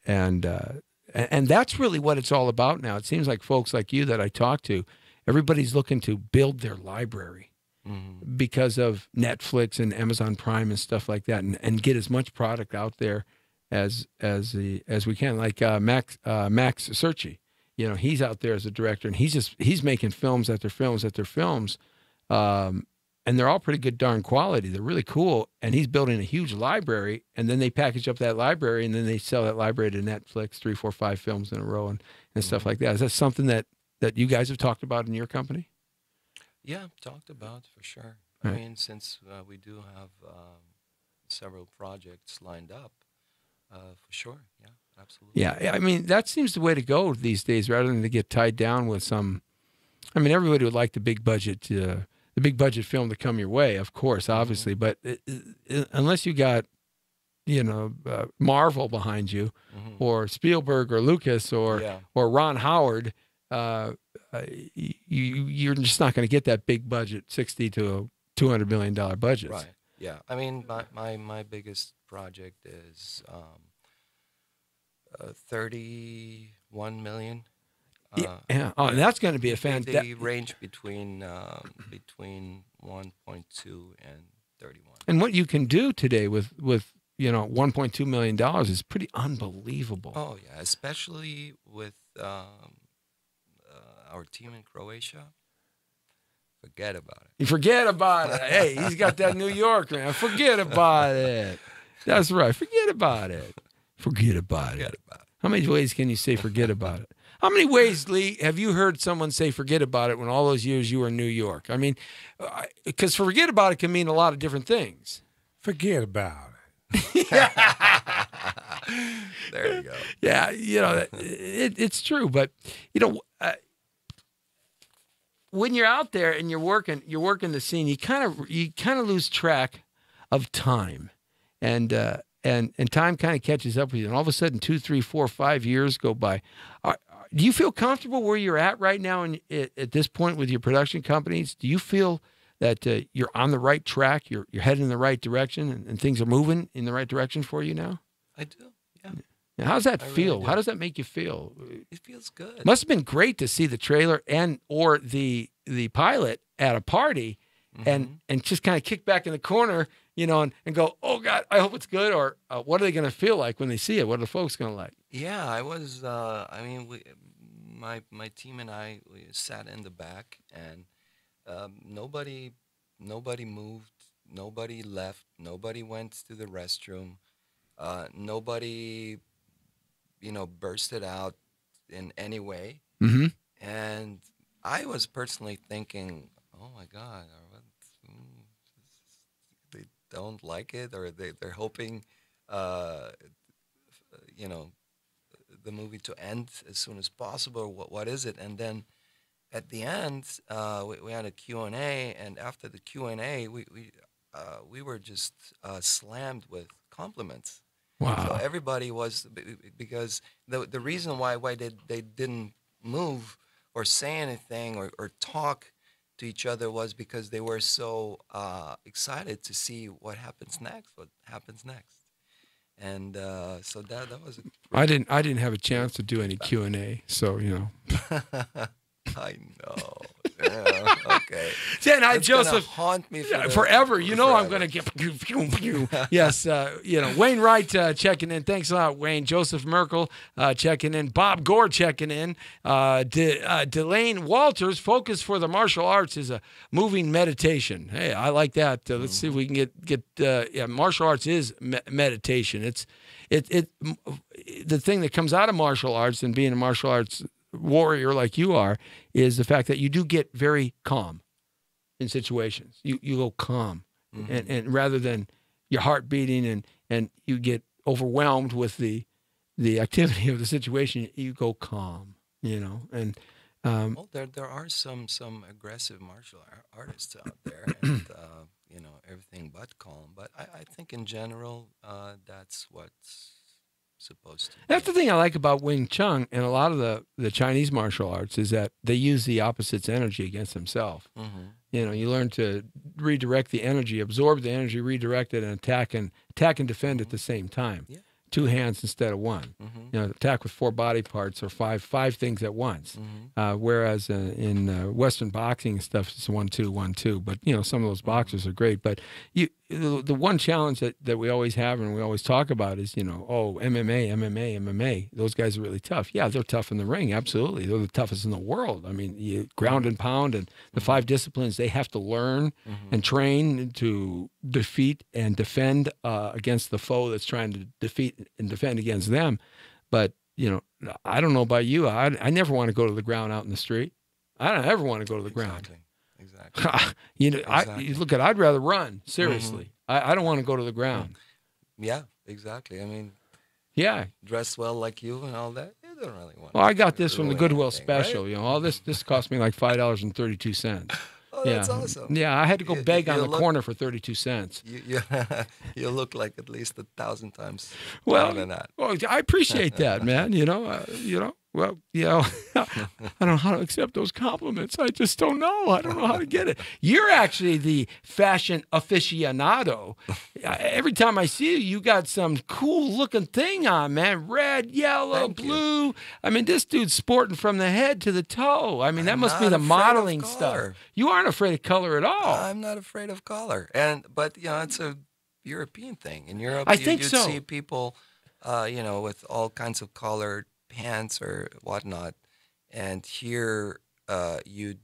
that's really what it's all about now. It seems like folks like you that I talk to, everybody's looking to build their library because of Netflix and Amazon Prime and stuff like that, and get as much product out there as we can. Like Max Searchy, you know, he's out there as a director, and he's making films after films after films, and they're all pretty good darn quality. They're really cool, and he's building a huge library, and then they package up that library, and then they sell that library to Netflix, 3, 4, 5 films in a row, and stuff like that. Is that something that you guys have talked about in your company? Yeah, talked about for sure. Right. I mean, since we do have several projects lined up, for sure. Yeah, absolutely. Yeah, I mean, that seems the way to go these days, rather than to get tied down with some. I mean, everybody would like the big budget film to come your way, of course, obviously, but unless you got, you know, Marvel behind you, or Spielberg or Lucas or Ron Howard, you're just not going to get that big budget, $60 to $200 million budget. Right. Yeah. I mean, my biggest project is 31 million. Yeah. Oh, and that's going to be a They range between 1.2 and 31. And what you can do today with you know, $1.2 million is pretty unbelievable. Oh yeah, especially with our team in Croatia. Forget about it. You forget about it. Hey, he's got that New York, man. Forget about it. That's right. Forget about it. Forget about it. How many ways can you say forget about it? How many ways, Lee, have you heard someone say forget about it when all those years you were in New York? I mean, because forget about it can mean a lot of different things. Forget about it. There you go. Yeah, you know, it's true. But, you know, when you're out there and you're working the scene, you kind of lose track of time, and time kind of catches up with you, and all of a sudden 2, 3, 4, 5 years go by. Do you feel comfortable where you're at right now at this point with your production companies? Do you feel that you're on the right track, you're heading in the right direction, and things are moving in the right direction for you now? I do, yeah. And how does that I really feel? do. How does that make you feel? It feels good. Must have been great to see the trailer or the pilot at a party and just kind of kick back in the corner, you know, and go, oh God, I hope it's good. Or what are they going to feel like when they see it? What are the folks going to like? Yeah, I was. I mean, my team and we sat in the back, and nobody moved, nobody left, nobody went to the restroom, nobody, bursted out in any way. Mm-hmm. And I was personally thinking, oh my God, they don't like it, or they're hoping, the movie to end as soon as possible. What is it? And then at the end, we had a Q&A, and after the Q&A, we were just slammed with compliments. Wow. So everybody was, because the reason why they didn't move or say anything or talk to each other was because they were so excited to see what happens next. And so that was. I didn't have a chance to do any Q&A, so I know. Yeah, okay. Then It's Joseph, gonna haunt me forever. I'm forever. going to get. Yes, Wayne Wright checking in. Thanks a lot, Wayne. Joseph Merkel checking in. Bob Gore checking in. Delane Walters, focus for the martial arts is a moving meditation. Hey, I like that. Let's see if we can get. Martial arts is meditation. It's the thing that comes out of martial arts and being a martial arts warrior like you are is the fact that you do get very calm in situations. You go calm, and rather than your heart beating and you get overwhelmed with the activity of the situation, you go calm. And well, there are some aggressive martial artists out there, and everything but calm. But I think in general, that's what's supposed to be. That's the thing I like about Wing Chun and a lot of the Chinese martial arts is that they use the opposite's energy against themselves. You learn to redirect the energy, absorb the energy, redirect it, and attack and defend at the same time. Yeah. 2 hands instead of 1. Attack with 4 body parts or five things at once. Whereas in Western boxing and stuff, it's 1-2, 1-2. But some of those boxers are great. But the one challenge that we always have and we always talk about is MMA. Those guys are really tough. Yeah, they're tough in the ring. Absolutely, they're the toughest in the world. I mean, you ground and pound and the 5 disciplines they have to learn and train to defeat and defend against the foe that's trying to defeat and defend against them. But I don't know about you. I never want to go to the ground out in the street. I don't ever want to go to the ground. Exactly. Look I'd rather run. Seriously, I don't want to go to the ground. Yeah, exactly. I mean, yeah, dress well like you and all that. You don't really want. Well, I got this from the ruin Goodwill anything, special. right? All this cost me like $5.32. Oh, that's awesome. Yeah, I had to go beg on the look- corner for 32 cents. You look like at least 1,000 times Well, more than that. well, I appreciate that, man. Well, I don't know how to accept those compliments. I just don't know. I don't know how to get it. You're actually the fashion aficionado. Every time I see you, you got some cool looking thing on, man. Red, yellow, Thank you. blue. I mean, this dude's sporting from the head to the toe. I mean, that I'm must be not the afraid of modeling stuff. color. You aren't afraid of color at all. I'm not afraid of color, but it's a European thing. In Europe, I think you'd so. see people, with all kinds of colored pants or whatnot, and here you'd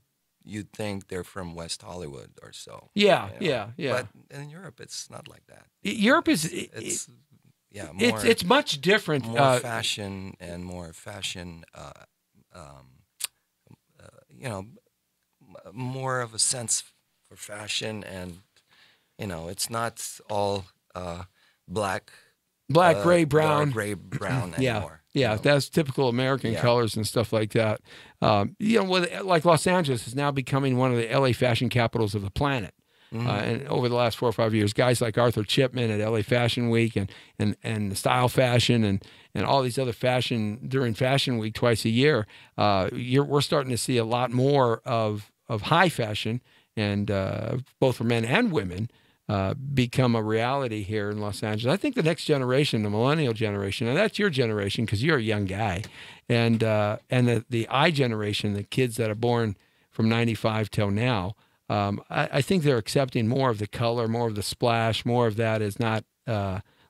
think they're from West Hollywood or so. Yeah, you know. yeah. But in Europe, it's not like that. Europe is It's more, it's much different. more fashion and more fashion. More of a sense for fashion, and it's not all black, gray, brown. dark gray, brown Yeah, anymore. yeah, that's typical American Yeah. colors and stuff like that. Like Los Angeles is now becoming one of the LA fashion capitals of the planet. And over the last 4 or 5 years, guys like Arthur Chipman at LA Fashion Week and Style Fashion and all these other during Fashion Week twice a year, we're starting to see a lot more of high fashion and both for men and women become a reality here in Los Angeles. I think the next generation, the millennial generation, and that's your generation because you're a young guy, and the I generation, the kids that are born from 95 till now, I think they're accepting more of the color, more of the splash, more of that is not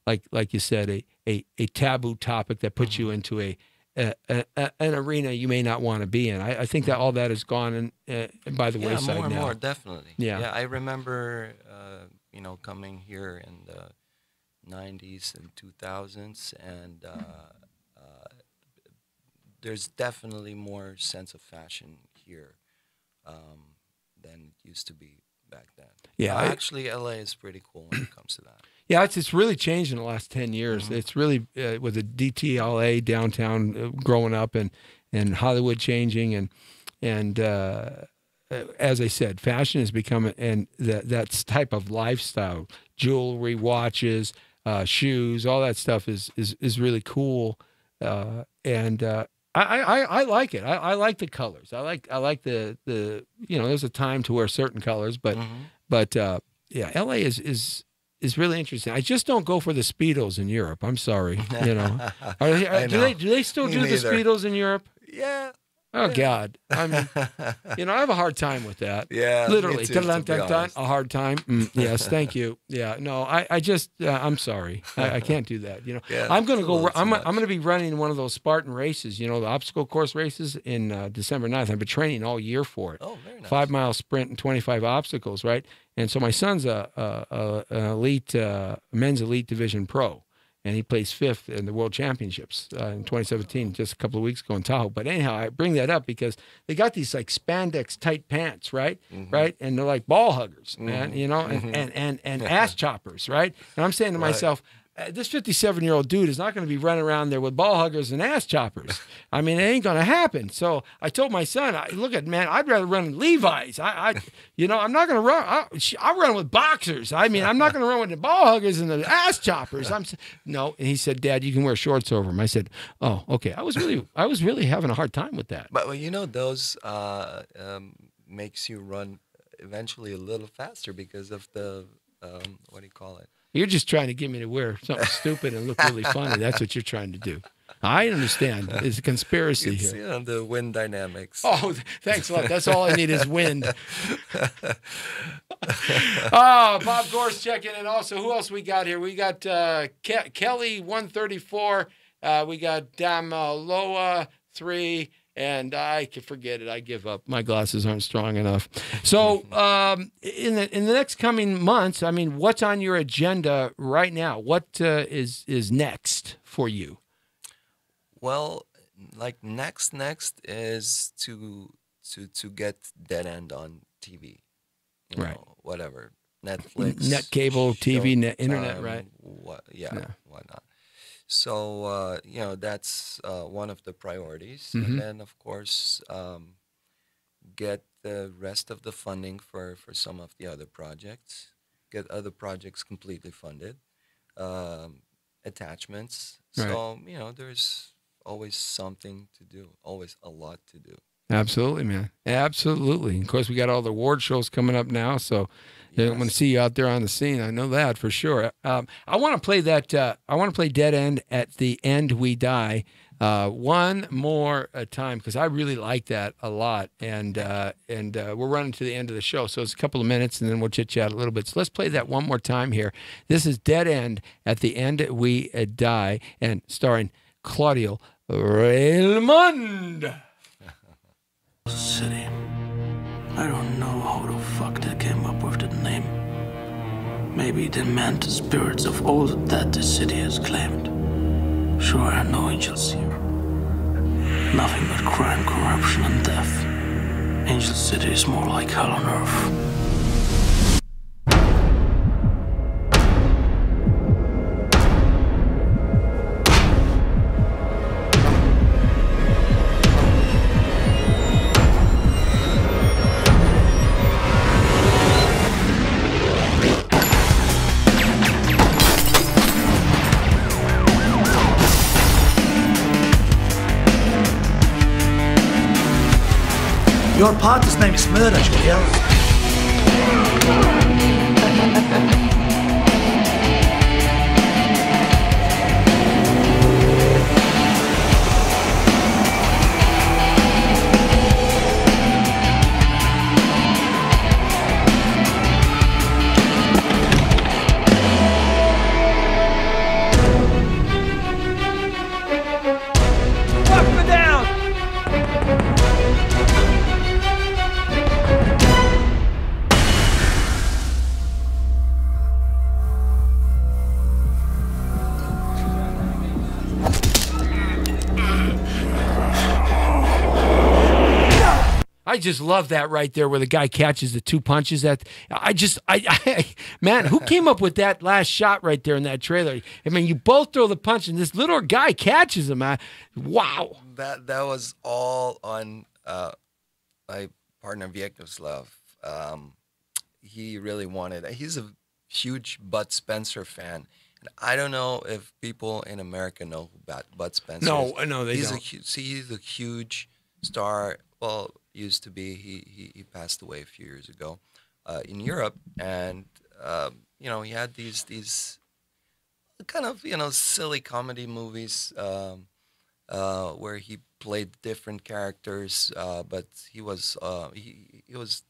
like you said a taboo topic that puts you into an arena you may not want to be in. I think that all that has gone by the wayside more and now. more, definitely. Yeah. I remember, coming here in the 90s and 2000s, and there's definitely more sense of fashion here than it used to be back then. Yeah, actually, LA is pretty cool when it comes to that. Yeah, it's really changed in the last 10 years. It's really with the DTLA downtown growing up and Hollywood changing and as I said, fashion has become that type of lifestyle. Jewelry, watches, shoes, all that stuff is really cool, and I like it. I like the colors. I like the there's a time to wear certain colors, but yeah, LA is really interesting. I just don't go for the Speedos in Europe. I'm sorry, do they still do the Speedos in Europe? Yeah. Oh God! I mean, I have a hard time with that. Yeah, literally, me too, to be honest. a hard time. Yes, thank you. Yeah, no, I just, I'm sorry, I can't do that. Yeah, I'm gonna go. it's I'm much. gonna be running one of those Spartan races. The obstacle course races in December 9th. I've been training all year for it. Oh, very nice. 5-mile sprint and 25 obstacles, right? And so my son's an elite men's elite division pro. And he placed 5th in the World Championships in 2017, just a couple of weeks ago in Tahoe. But anyhow, I bring that up because they got these like spandex tight pants, right? Right? And they're like ball huggers, man, and ass choppers, right? And I'm saying to myself, this 57-year-old dude is not going to be running around there with ball huggers and ass choppers. I mean, it ain't going to happen. So I told my son, man, I'd rather run in Levi's. I'm not going to run. I'll run with boxers. I mean, I'm not going to run with the ball huggers and the ass choppers. No. And he said, Dad, you can wear shorts over them. I said, oh, okay. I was really having a hard time with that. But those makes you run eventually a little faster because of the what do you call it? You're just trying to get me to wear something stupid and look really funny. That's what you're trying to do. I understand. It's a conspiracy here. The wind dynamics. Oh, thanks a lot. That's all I need is wind. Bob Gore's checking in also. Who else we got here? We got Kelly 134. We got Damaloa 3. And I can forget it. I give up. My glasses aren't strong enough. So in the next coming months, I mean, what's on your agenda right now? What is next for you? Well, like next is to get Dead End on TV. Right. Whatever. Netflix. Net cable, TV, net internet, right? Whatnot. So, that's one of the priorities. Mm-hmm. And then, of course, get the rest of the funding for some of the other projects, get other projects completely funded, attachments. Right. So, there's always something to do, always a lot to do. Absolutely, man. Absolutely. Of course, we got all the award shows coming up now, so I'm going to see you out there on the scene. I know that for sure. I want to play that. I want to play Dead End at the End We Die one more time because I really like that a lot. And we're running to the end of the show, so it's a couple of minutes, and then we'll chit chat a little bit. So let's play that one more time here. This is Dead End at the End We Die, and starring Claudio Raymond. City. I don't know how the fuck they came up with the name. Maybe they meant the spirits of all that the city has claimed. Sure are no angels here. Nothing but crime, corruption, and death. Angel City is more like hell on earth. Your partner's name is Murder, yeah? I just love that right there where the guy catches the 2 punches. Man, who came up with that last shot right there in that trailer? I mean, you both throw the punch and this little guy catches him. Wow. That was all on my partner Vyacheslav. He really wanted. He's a huge Bud Spencer fan. And I don't know if people in America know who Bud Spencer is. No, they don't. He's a huge star. Well, used to be. He passed away a few years ago in Europe, and you know, he had these kind of, you know, silly comedy movies where he played different characters, but he was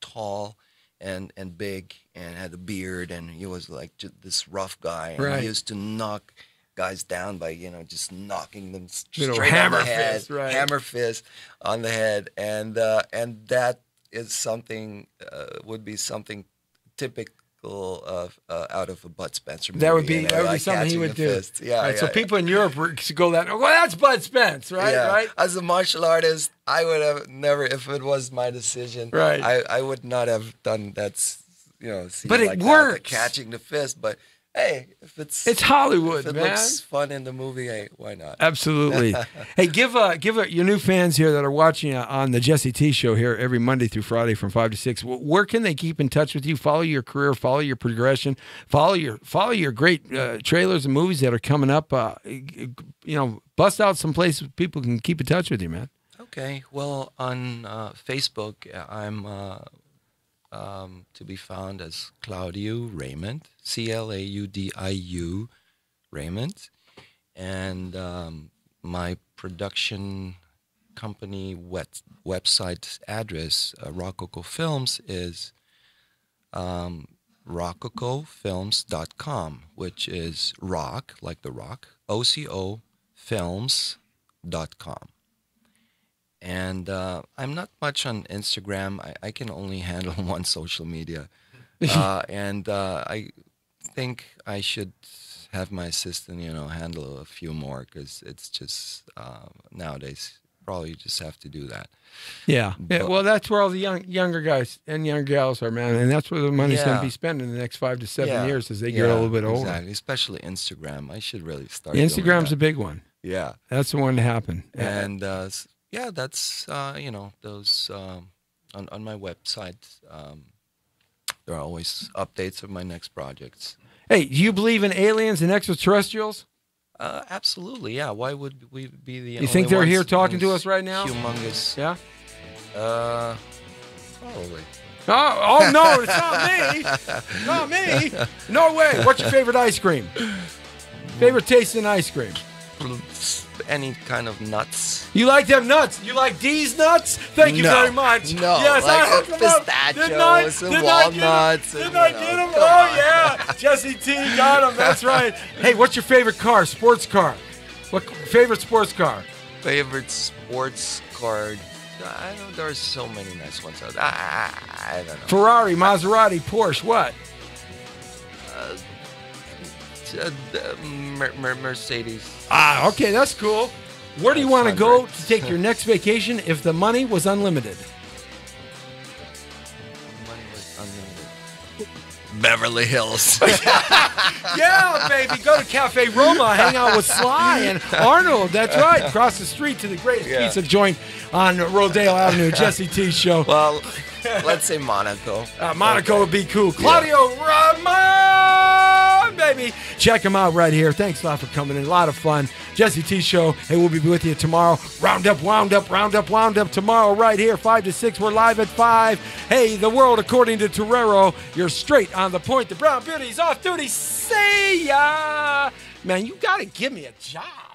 tall and big and had a beard, and he was like this rough guy, and right. He used to knock guys down by, you know, just knocking them straight hammer on the head, fist, right. Hammer fist on the head, and that is something would be something typical of out of a Bud Spencer movie. That would be, you know, that would be like something he would do. Fist. Yeah, right, yeah, so yeah. people in Europe go that, well, that's Bud Spence, right? Yeah. Right. As a martial artist, I would have never, if it was my decision, right. I would not have done that. You know, but it like works. Catching the fist, but. Hey, if it's Hollywood, if it man. looks fun in the movie, hey, why not? Absolutely. Hey, give your new fans here that are watching on the Jesse T Show here every Monday through Friday from 5 to 6. Where can they keep in touch with you? Follow your career, follow your progression, follow your great trailers and movies that are coming up. You know, bust out some places people can keep in touch with you, man. Okay. Well, on Facebook, I'm. To be found as Claudio Raymond, Claudiu Raymond, and my production company website address, Rococo Films, is rococofilms.com, which is rock, like the rock, OCO films.com. And I'm not much on Instagram. I can only handle one social media. And I think I should have my assistant, you know, handle a few more, because it's just nowadays probably just have to do that. Yeah. Well, that's where all the younger guys and young gals are, man. And that's where the money's going to be spent in the next 5 to 7 years as they get a little bit older. Exactly. Especially Instagram. I should really start Instagram's doing that. a big one. Yeah. That's the one to happen. And yeah, that's, you know, those, on my website, there are always updates of my next projects. Hey, do you believe in aliens and extraterrestrials? Absolutely, yeah. Why would we be the You think they're here talking to us right now? Humongous. Yeah? Probably. Oh, no, it's not me. Not me. No way. What's your favorite ice cream? Favorite taste in ice cream? Any kind of nuts. You like them nuts? You like these nuts? Thank you very much. No, yes, like pistachios and walnuts. Didn't I get them? Oh, yeah. Jesse T got them. That's right. Hey, what's your favorite car? Sports car. What favorite sports car? Favorite sports car? I know there are so many nice ones out there. I don't know. Ferrari, Maserati, Porsche, what? Mercedes. Okay, that's cool. Where do you want to go to take your next vacation if the money was unlimited? Money was unlimited. Beverly Hills. Yeah, baby. Go to Cafe Roma, hang out with Sly and Arnold. That's right. Across the street to the greatest pizza joint on Rodeo Avenue. Jesse T Show. Well, let's say Monaco. Monaco would be cool. Claudio Ramon! baby. Check them out right here. Thanks a lot for coming in. A lot of fun. Jesse T Show. Hey, we'll be with you tomorrow. Round up tomorrow right here, 5 to 6. We're live at 5. Hey, the world according to Torrero. You're straight on the point. The Brown Beauty's off duty. See ya. Man, you got to give me a job.